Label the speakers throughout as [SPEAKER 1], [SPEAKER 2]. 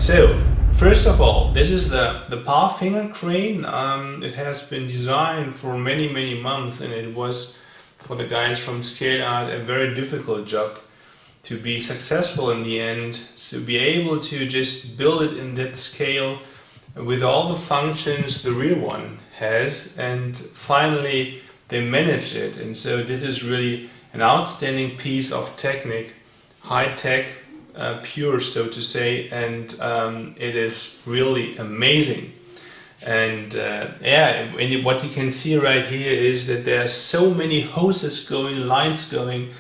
[SPEAKER 1] So, first of all, this is the Palfinger Crane. It has been designed for many months, and it was, for the guys from ScaleART, a very difficult job to be successful in the end, to be able to just build it in that scale with all the functions the real one has, and finally they managed it. And so this is really an outstanding piece of technique, high tech, pure, so to say, and it is really amazing. And yeah, and what you can see right here is that there are so many hoses going, lines going.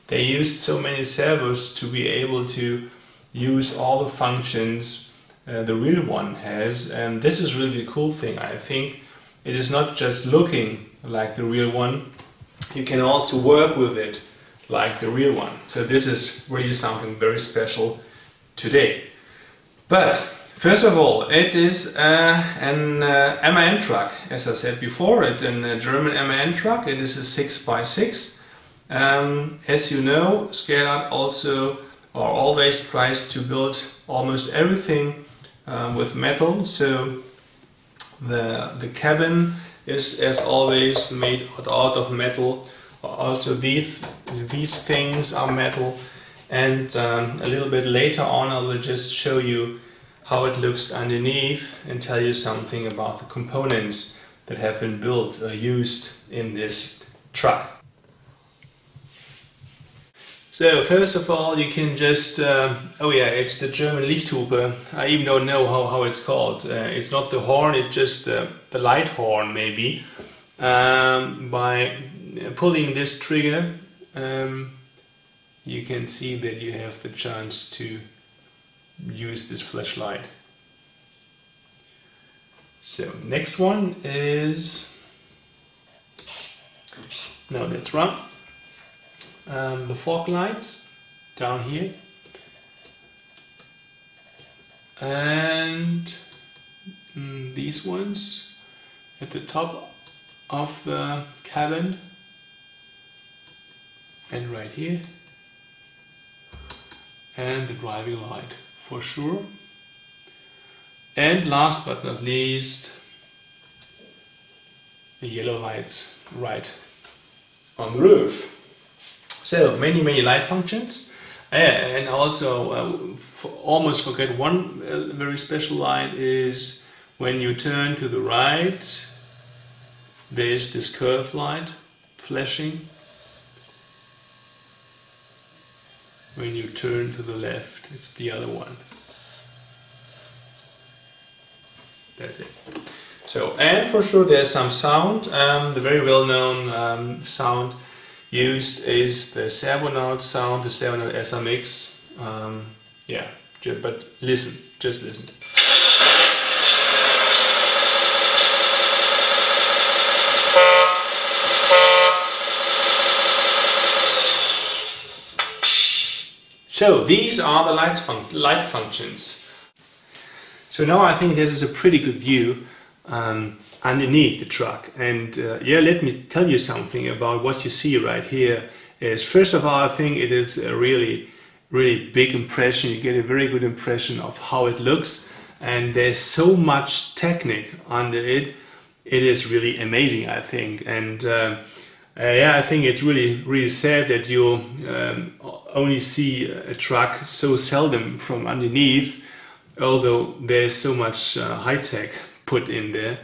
[SPEAKER 1] They used so many servos to be able to use all the functions the real one has, and this is really the cool thing. I think it is not just looking like the real one, you can also work with it like the real one. So this is really something very special today. But first of all, it is an MAN truck. As I said before, it's a German MAN truck. It is a 6x6. As you know, ScaleART also are always tries to build almost everything with metal. So the cabin is, as always, made out of metal. Also these things are metal, and a little bit later on I will just show you how it looks underneath and tell you something about the components that have been built or used in this truck. So first of all, you can just, oh yeah, it's the German Lichthupe. I even don't know how it's called. It's not the horn, it's just the light horn maybe. By pulling this trigger, you can see that you have the chance to use this flashlight. So next one is, no, that's wrong. The fog lights down here, and these ones at the top of the cabin and right here, and the driving light for sure, and last but not least the yellow lights right on the roof. So many light functions, and also almost forget one very special light is when you turn to the right, there's this curve light flashing. When you turn to the left, it's the other one. That's it. So, and for sure there's some sound. The very well-known sound used is the servonaut sound, the servonaut SMX. Yeah, but listen, just listen. So these are the light functions. So now I think this is a pretty good view underneath the truck, and yeah, let me tell you something about what you see right here. Is first of all, I think it is a really big impression. You get a very good impression of how it looks, and there's so much technique under it. It is really amazing, I think, and yeah, I think it's really sad that you only see a truck so seldom from underneath, although there's so much high tech put in there.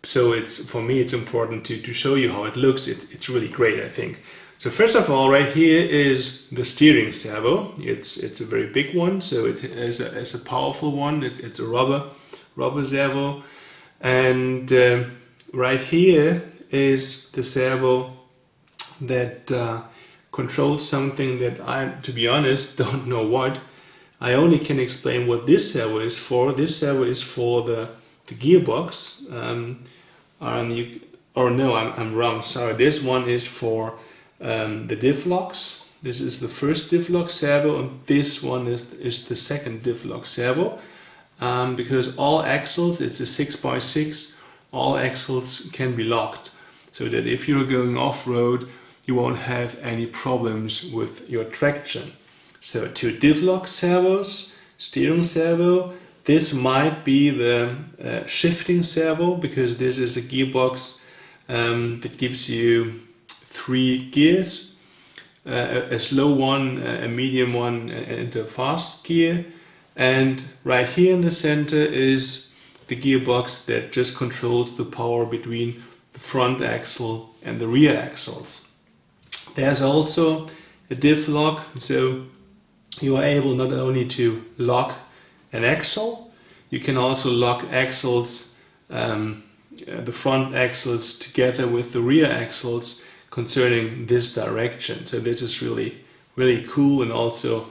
[SPEAKER 1] So it's, for me, it's important to show you how it looks. It's really great, I think. So first of all, right here is the steering servo. It's a very big one, so it is a powerful one. It's a rubber servo, and right here is the servo that controls something that I, to be honest, don't know what. I only can explain what this servo is for. This servo is for the gearbox. I'm wrong. Sorry. This one is for the diff locks. This is the first diff lock servo, and this one is the second diff lock servo. Because all axles, it's a 6x6, all axles can be locked, so that if you're going off-road, you won't have any problems with your traction. So 2 diff lock servos, steering servo, this might be the shifting servo, because this is a gearbox that gives you 3 gears, a slow one, a medium one, and a fast gear. And right here in the center is the gearbox that just controls the power between the front axle and the rear axles. There's also a diff lock, so you are able not only to lock an axle, you can also lock axles, the front axles together with the rear axles concerning this direction. So this is really, really cool, and also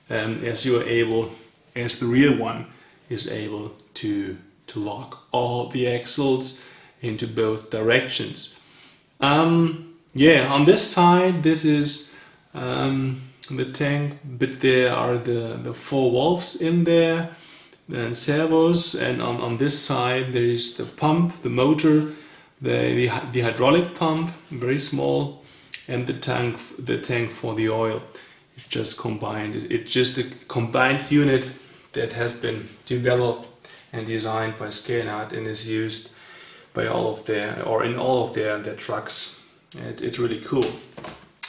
[SPEAKER 1] as you are able, as the rear one is able to lock all the axles into both directions. Yeah, on this side, this is the tank, but there are the 4 valves in there and servos, and on this side there is the pump, the motor, the hydraulic pump, very small, and the tank for the oil. It's just combined. It's just a combined unit that has been developed and designed by ScaleART and is used by in all of their trucks. It's really cool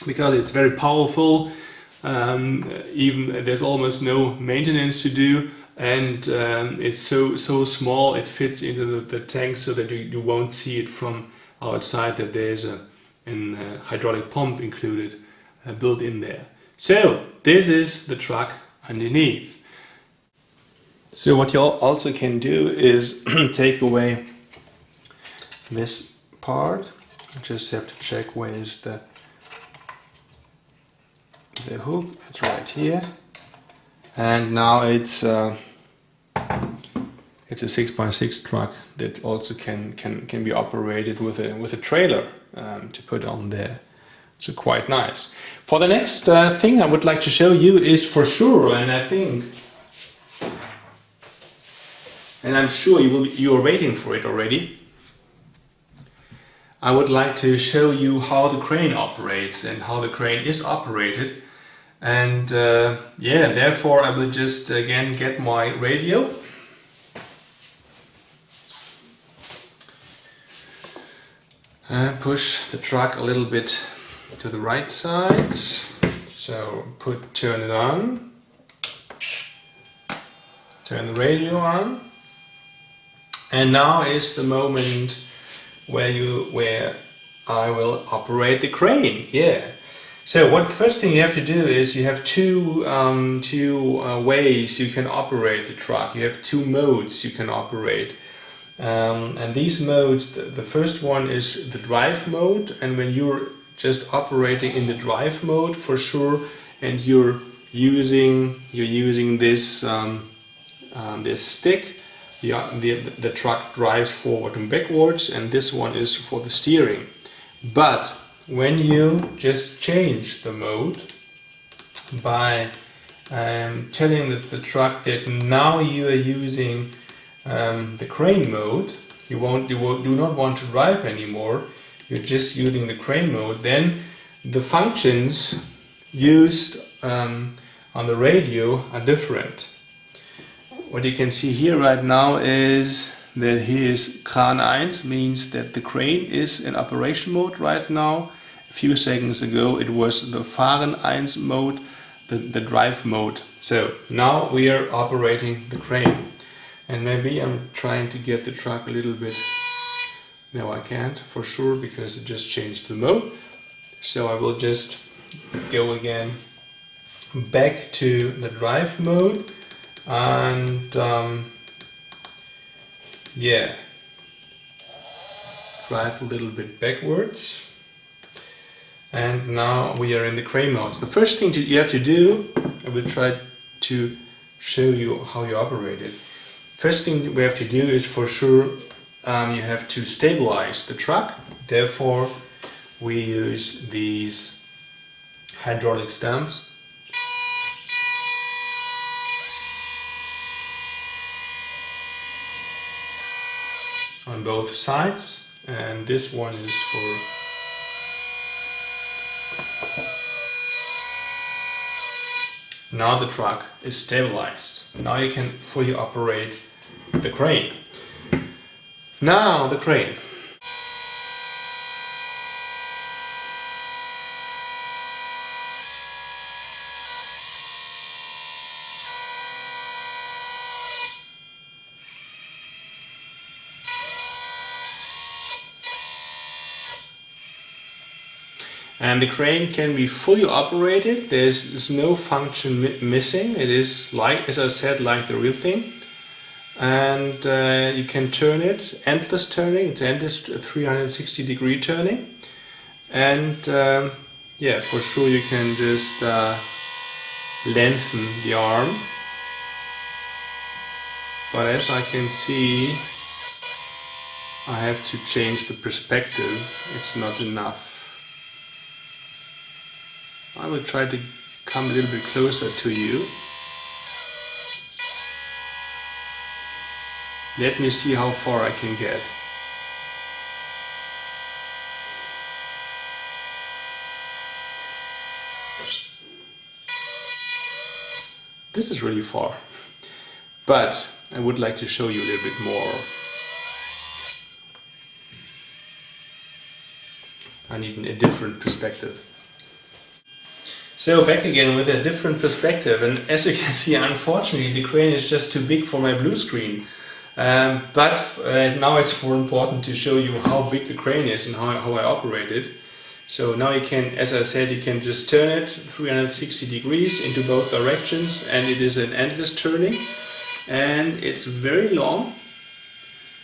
[SPEAKER 1] because it's very powerful. Even there's almost no maintenance to do, and it's so small, it fits into the tank so that you won't see it from outside that there's a hydraulic pump included, built in there. So this is the truck underneath. So what you also can do is take away this part. You just have to check where is the hook. It's right here, and now it's a 6x6 truck that also can be operated with a trailer to put on there. So quite nice. For the next thing I would like to show you is for sure, and I'm sure you are waiting for it already. I would like to show you how the crane operates and how the crane is operated. And yeah, therefore I will just again get my radio. Push the truck a little bit to the right side. So turn it on. Turn the radio on. And now is the moment where I will operate the crane. Yeah. So what the first thing you have to do is you have two ways you can operate the truck. You have 2 modes you can operate. And these modes, the first one is the drive mode, and when you're just operating in the drive mode for sure, and you're using this this stick, the truck drives forward and backwards, and this one is for the steering. But when you just change the mode by telling the truck that now you are using the crane mode, you do not want to drive anymore, you're just using the crane mode, then the functions used on the radio are different. What you can see here right now is that here is Kran 1, means that the crane is in operation mode right now. A few seconds ago it was the Fahren 1 mode, the drive mode. So now we are operating the crane. And maybe I'm trying to get the truck a little bit. No, I can't for sure because it just changed the mode. So I will just go again back to the drive mode and yeah, drive a little bit backwards. And now we are in the crane mode. So the first thing you have to do, I will try to show you how you operate it. First thing we have to do is for sure you have to stabilize the truck. Therefore we use these hydraulic stamps. On both sides, and this one is Now the truck is stabilized. Now you can fully operate the crane. Now the crane. And the crane can be fully operated. There's no function missing. It is like, as I said, like the real thing. And you can turn it, endless turning, it's endless 360-degree turning. And yeah, for sure you can just lengthen the arm. But as I can see, I have to change the perspective. It's not enough. I will try to come a little bit closer to you. Let me see how far I can get. This is really far. But I would like to show you a little bit more. I need a different perspective. So back again with a different perspective, and as you can see, unfortunately the crane is just too big for my blue screen. But now it's more important to show you how big the crane is and how I operate it. So now you can, as I said, you can just turn it 360 degrees into both directions, and it is an endless turning, and it's very long.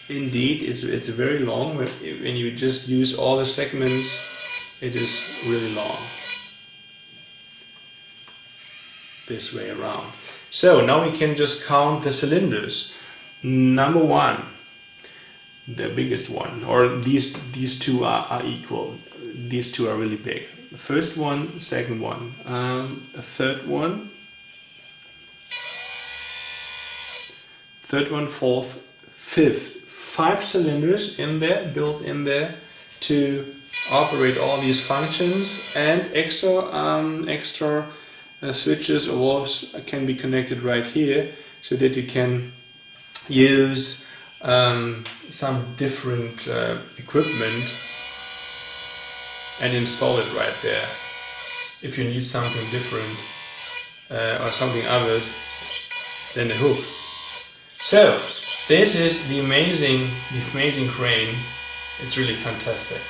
[SPEAKER 1] Indeed, it's very long. When you just use all the segments, it is really long. This way around. So now we can just count the cylinders. Number one, the biggest one, or these two are equal. These two are really big. The first one, second one, a third one, fourth, fifth. 5 cylinders in there, built in there to operate all these functions, and extra switches or valves can be connected right here, so that you can use some different equipment and install it right there if you need something different or something other than the hook. So this is the amazing crane. It's really fantastic.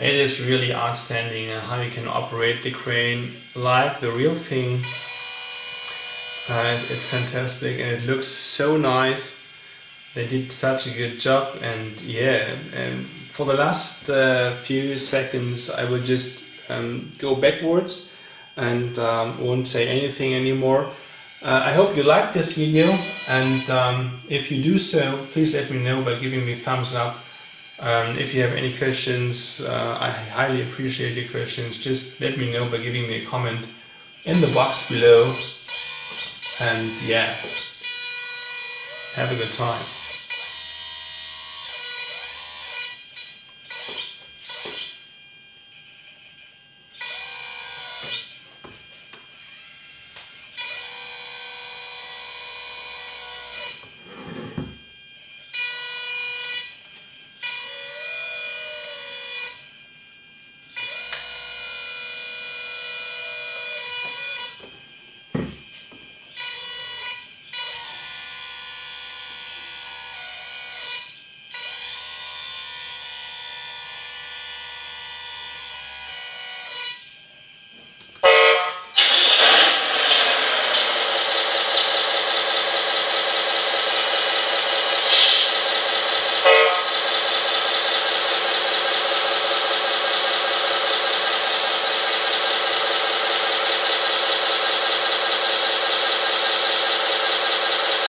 [SPEAKER 1] It is really outstanding how you can operate the crane like the real thing. It's fantastic and it looks so nice. They did such a good job, and yeah, for the last few seconds I will just go backwards and won't say anything anymore. I hope you liked this video, and if you do so, please let me know by giving me a thumbs up. If you have any questions, I highly appreciate your questions. Just let me know by giving me a comment in the box below. And yeah, have a good time.